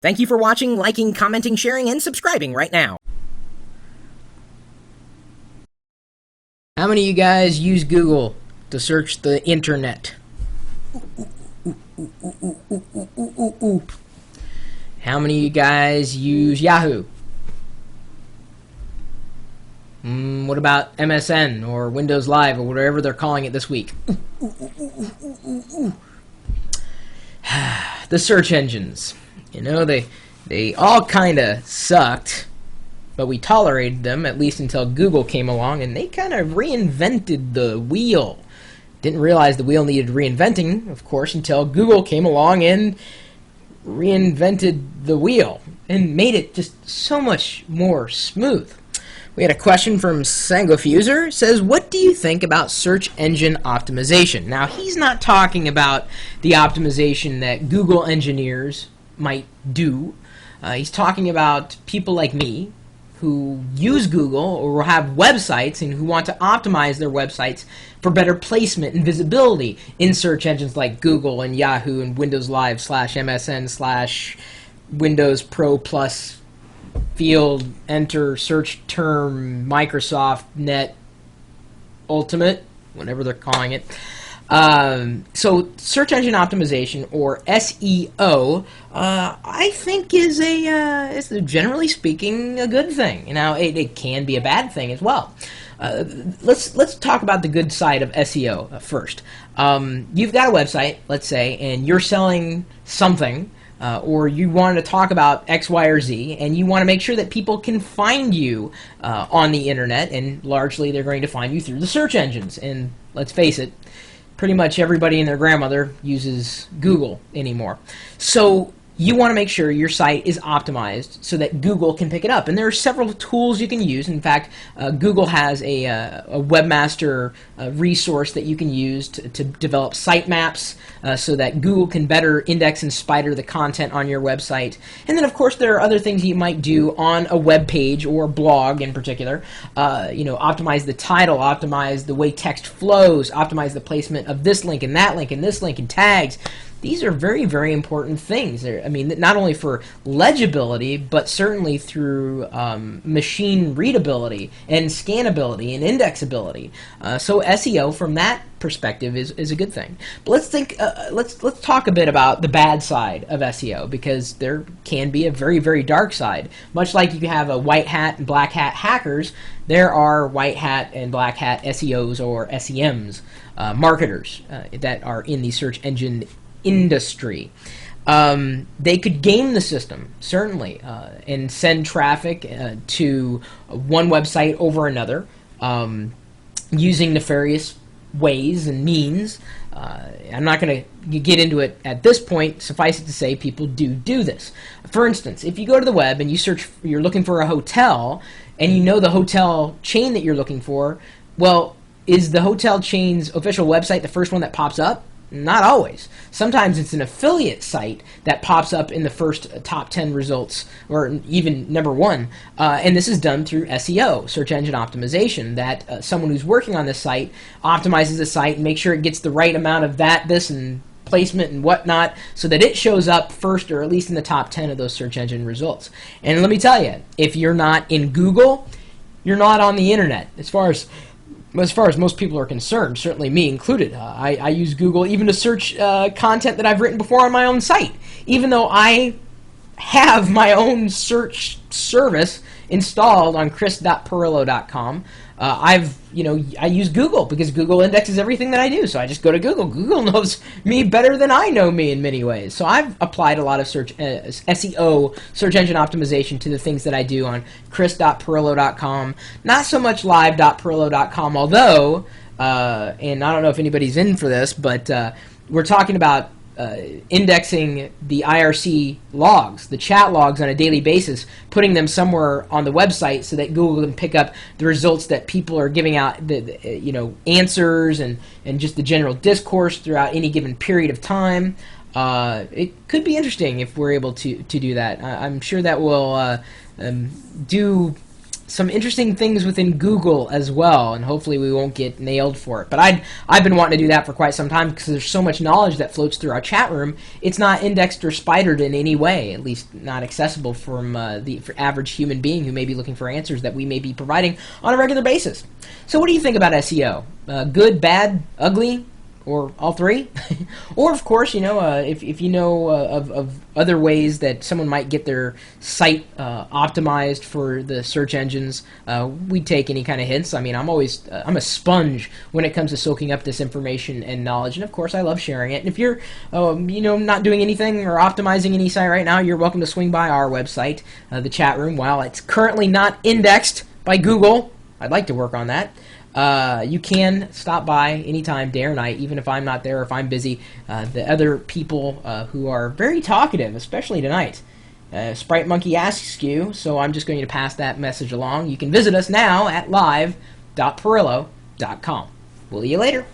Thank you for watching, liking, commenting, sharing, and subscribing right now. How many of you guys use Google to search the internet? How many of you guys use Yahoo? What about MSN or Windows Live or whatever they're calling it this week? The search engines. You know, they all kind of sucked, but we tolerated them, at least until Google came along, and they kind of reinvented the wheel. Didn't realize the wheel needed reinventing, of course, until Google came along and reinvented the wheel and made it just so much more smooth. We had a question from Sangofuser. It says, what do you think about search engine optimization? Now, he's not talking about the optimization that Google engineers might do. He's talking about people like me who use Google or have websites and who want to optimize their websites for better placement and visibility in search engines like Google and Yahoo and Windows Live /MSN /Windows Pro Plus field enter search term Microsoft Net Ultimate, whatever they're calling it. So search engine optimization, or SEO, I think is generally speaking a good thing. Now, it can be a bad thing as well. Let's talk about the good side of SEO first. You've got a website, let's say, and you're selling something, or you want to talk about X, Y, or Z, and you want to make sure that people can find you on the internet, and largely they're going to find you through the search engines. And let's face it, pretty much everybody and their grandmother uses Google anymore. So you want to make sure your site is optimized so that Google can pick it up. And there are several tools you can use. In fact, Google has a webmaster resource that you can use to develop sitemaps so that Google can better index and spider the content on your website. And then, of course, there are other things you might do on a web page or blog in particular. Optimize the title, optimize the way text flows, optimize the placement of this link and that link and this link and tags. These are very, very important things. I mean, not only for legibility, but certainly through machine readability and scannability and indexability. So SEO, from that perspective, is a good thing. But let's talk a bit about the bad side of SEO, because there can be a very, very dark side. Much like you have a white hat and black hat hackers, there are white hat and black hat SEOs or SEMs, marketers that are in the search engine industry. They could game the system, certainly, and send traffic to one website over another using nefarious ways and means. I'm not going to get into it at this point. Suffice it to say, people do this. For instance, if you go to the web and you're looking for a hotel, and you know the hotel chain that you're looking for, well, is the hotel chain's official website the first one that pops up? Not always. Sometimes it's an affiliate site that pops up in the first top 10 results, or even number 1. And this is done through SEO, search engine optimization, that someone who's working on this site optimizes the site and makes sure it gets the right amount of this, and placement and whatnot, so that it shows up first, or at least in the top 10 of those search engine results. And let me tell you, if you're not in Google, you're not on the internet. As far as most people are concerned, certainly me included. I use Google even to search content that I've written before on my own site, even though I have my own search service installed on chris.pirillo.com. I use Google because Google indexes everything that I do. So I just go to Google. Google knows me better than I know me in many ways. So I've applied a lot of SEO, search engine optimization, to the things that I do on chris.pirillo.com. Not so much live.pirillo.com, although, and I don't know if anybody's in for this, but we're talking about indexing the IRC logs, the chat logs, on a daily basis, putting them somewhere on the website so that Google can pick up the results that people are giving out, the answers and just the general discourse throughout any given period of time. It could be interesting if we're able to do that. I'm sure that will do some interesting things within Google as well, and hopefully we won't get nailed for it. But I've been wanting to do that for quite some time because there's so much knowledge that floats through our chat room. It's not indexed or spidered in any way, at least not accessible from for average human being who may be looking for answers that we may be providing on a regular basis. So what do you think about SEO? Good, bad, ugly? Or all three? Or, of course, if you know of other ways that someone might get their site optimized for the search engines, we take any kind of hints. I mean, I'm a sponge when it comes to soaking up this information and knowledge, and of course, I love sharing it. And if you're, not doing anything or optimizing any site right now, you're welcome to swing by our website, the chat room. While it's currently not indexed by Google, I'd like to work on that. You can stop by anytime, day or night, even if I'm not there or if I'm busy. The other people who are very talkative, especially tonight. Sprite Monkey asks you, so I'm just going to pass that message along. You can visit us now at live.pirillo.com. We'll see you later.